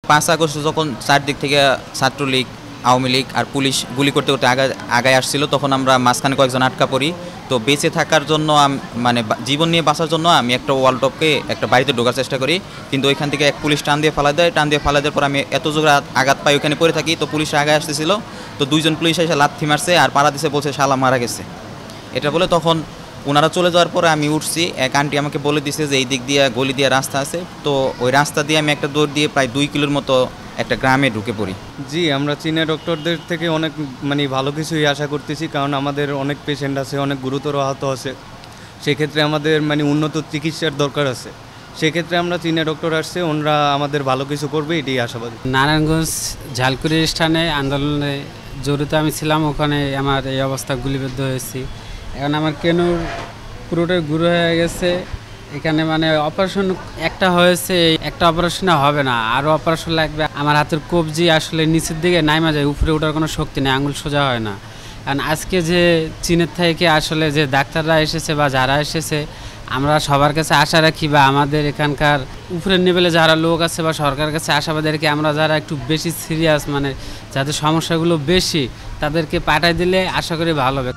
5 August যখন চারদিক থেকে ছাত্রলীগ, আওয়ামী লীগ আর পুলিশ গুলি করতে করতে আগায় আসছিল, তখন আমরা মাঝখানে কয়েকজন আটকা পড়ি। তো বেঁচে থাকার জন্য মানে জীবন নিয়ে বাঁচার জন্য আমি একটা ওয়ালটপকে একটা বাড়িতে ঢোকার চেষ্টা করি, কিন্তু ওইখান থেকে এক পুলিশ টান দিয়ে ফালা দেয়। টান দিয়ে ফালা দেওয়ার পর আমি এত জোরে আঘাত পাই, ওইখানে পড়ে থাকি। তো পুলিশ আগায় আসতেছিল, তো 2জন পুলিশ এসে লাথি মারছে আর পাড়া দিছে, বলছে শালা মারা গেছে। এটা বলে তখন ওনারা চলে যাওয়ার পরে আমি উঠছি। এক আন্টি আমাকে বলে দিছে যে এই দিক দিয়ে গলি দিয়ে রাস্তা আছে। তো ওই রাস্তা দিয়ে আমি একটা দৌড় দিয়ে প্রায় 2 কিলোর মতো একটা গ্রামে ঢুকে পড়ি। জি, আমরা চীনা ডক্টরদের থেকে অনেক ভালো কিছুই আশা করতেছি, কারণ আমাদের অনেক পেশেন্ট আছে, অনেক গুরুতর আহত আছে। সেক্ষেত্রে আমাদের উন্নত চিকিৎসার দরকার আছে। সেক্ষেত্রে আমরা চীনা ডক্টর আসছে, ওনারা আমাদের ভালো কিছু করবে, এটাই আশাবাদী। নারায়ণগঞ্জ ঝালকুড়ি স্থানে আন্দোলনে জড়িত আমি ছিলাম, ওখানে আমার এই অবস্থা গুলিবিদ্ধ হয়েছি। এখন আমার কেনুর পুরোটাই গুঁড়ো হয়ে গেছে। এখানে অপারেশন একটা হয়েছে, একটা অপারেশনে হবে না, আরও অপারেশন লাগবে। আমার হাতের কবজি আসলে নিচের দিকে নাইমা যায়, উপরে ওঠার কোনো শক্তি নেই, আঙুল সোজা হয় না। কারণ আজকে যে চীনের থেকে আসলে যে ডাক্তাররা এসেছে বা যারা এসেছে, আমরা সবার কাছে আশা রাখি বা আমাদের এখানকার উপরের লেভেলে যারা লোক আছে বা সরকারের কাছে আশাবাদী রাখি, আমরা যারা একটু বেশি সিরিয়াস যাদের সমস্যাগুলো বেশি, তাদেরকে পাঠাই দিলে আশা করি ভালো হবে।